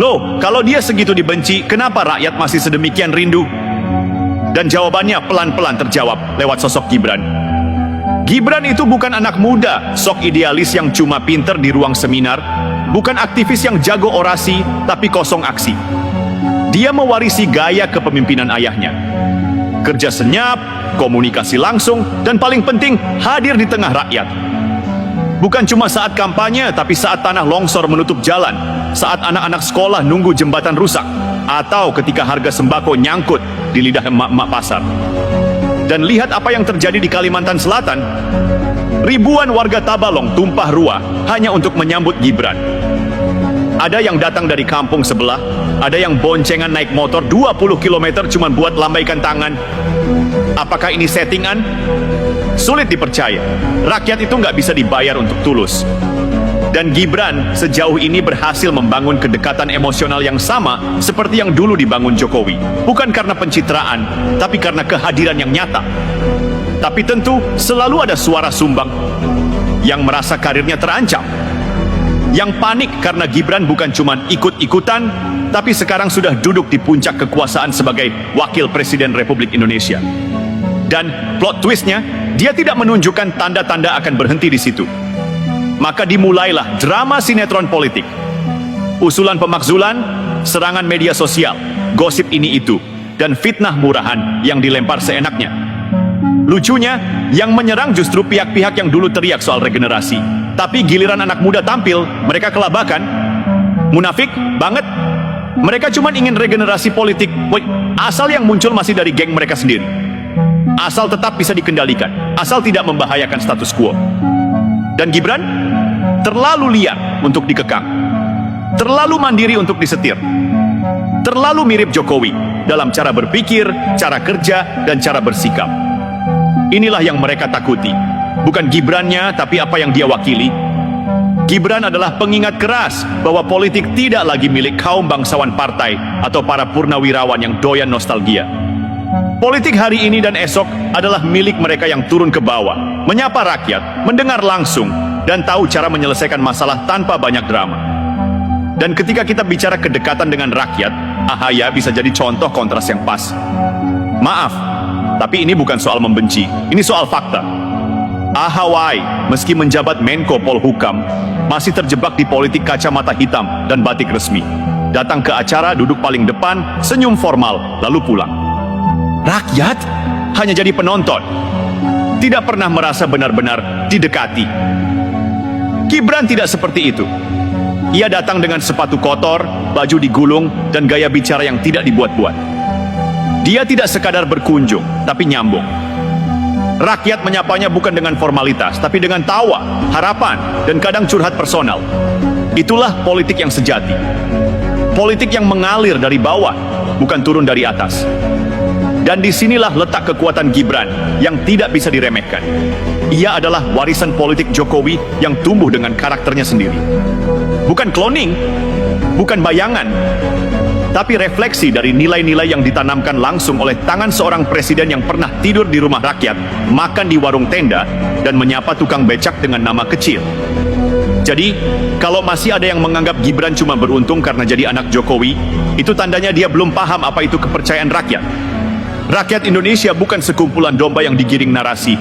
Loh, kalau dia segitu dibenci, kenapa rakyat masih sedemikian rindu? Dan jawabannya pelan-pelan terjawab lewat sosok Gibran. Gibran itu bukan anak muda, sok idealis yang cuma pinter di ruang seminar, bukan aktivis yang jago orasi, tapi kosong aksi. Dia mewarisi gaya kepemimpinan ayahnya. Kerja senyap, komunikasi langsung, dan paling penting, hadir di tengah rakyat. Bukan cuma saat kampanye, tapi saat tanah longsor menutup jalan, saat anak-anak sekolah nunggu jembatan rusak, atau ketika harga sembako nyangkut di lidah emak-emak pasar. Dan lihat apa yang terjadi di Kalimantan Selatan. Ribuan warga Tabalong tumpah ruah hanya untuk menyambut Gibran. Ada yang datang dari kampung sebelah, ada yang boncengan naik motor 20 km cuma buat lambaikan tangan. Apakah ini settingan? Sulit dipercaya. Rakyat itu nggak bisa dibayar untuk tulus. Dan Gibran sejauh ini berhasil membangun kedekatan emosional yang sama seperti yang dulu dibangun Jokowi. Bukan karena pencitraan, tapi karena kehadiran yang nyata. Tapi tentu selalu ada suara sumbang yang merasa karirnya terancam. Yang panik karena Gibran bukan cuma ikut-ikutan, tapi sekarang sudah duduk di puncak kekuasaan sebagai Wakil Presiden Republik Indonesia. Dan plot twistnya, dia tidak menunjukkan tanda-tanda akan berhenti di situ. Maka dimulailah drama sinetron politik. Usulan pemakzulan, serangan media sosial, gosip ini itu, dan fitnah murahan yang dilempar seenaknya. Lucunya, yang menyerang justru pihak-pihak yang dulu teriak soal regenerasi. Tapi giliran anak muda tampil, mereka kelabakan. Munafik banget. Mereka cuma ingin regenerasi politik, asal yang muncul masih dari geng mereka sendiri. Asal tetap bisa dikendalikan, asal tidak membahayakan status quo. Dan Gibran terlalu liar untuk dikekang, terlalu mandiri untuk disetir, terlalu mirip Jokowi dalam cara berpikir, cara kerja, dan cara bersikap. Inilah yang mereka takuti. Bukan Gibrannya, tapi apa yang dia wakili. Gibran adalah pengingat keras bahwa politik tidak lagi milik kaum bangsawan partai atau para purnawirawan yang doyan nostalgia. Politik hari ini dan esok adalah milik mereka yang turun ke bawah, menyapa rakyat, mendengar langsung, dan tahu cara menyelesaikan masalah tanpa banyak drama. Dan ketika kita bicara kedekatan dengan rakyat, Ahaya bisa jadi contoh kontras yang pas. Maaf, tapi ini bukan soal membenci, ini soal fakta. Ahawai, meski menjabat Menko Polhukam, masih terjebak di politik kacamata hitam dan batik resmi. Datang ke acara, duduk paling depan, senyum formal, lalu pulang. Rakyat hanya jadi penonton, tidak pernah merasa benar-benar didekati. Gibran tidak seperti itu. Ia datang dengan sepatu kotor, baju digulung, dan gaya bicara yang tidak dibuat-buat. Dia tidak sekadar berkunjung, tapi nyambung. Rakyat menyapanya bukan dengan formalitas, tapi dengan tawa, harapan, dan kadang curhat personal. Itulah politik yang sejati. Politik yang mengalir dari bawah, bukan turun dari atas. Dan disinilah letak kekuatan Gibran yang tidak bisa diremehkan. Ia adalah warisan politik Jokowi yang tumbuh dengan karakternya sendiri. Bukan cloning, bukan bayangan, tapi refleksi dari nilai-nilai yang ditanamkan langsung oleh tangan seorang presiden yang pernah tidur di rumah rakyat, makan di warung tenda, dan menyapa tukang becak dengan nama kecil. Jadi, kalau masih ada yang menganggap Gibran cuma beruntung karena jadi anak Jokowi, itu tandanya dia belum paham apa itu kepercayaan rakyat. Rakyat Indonesia bukan sekumpulan domba yang digiring narasi,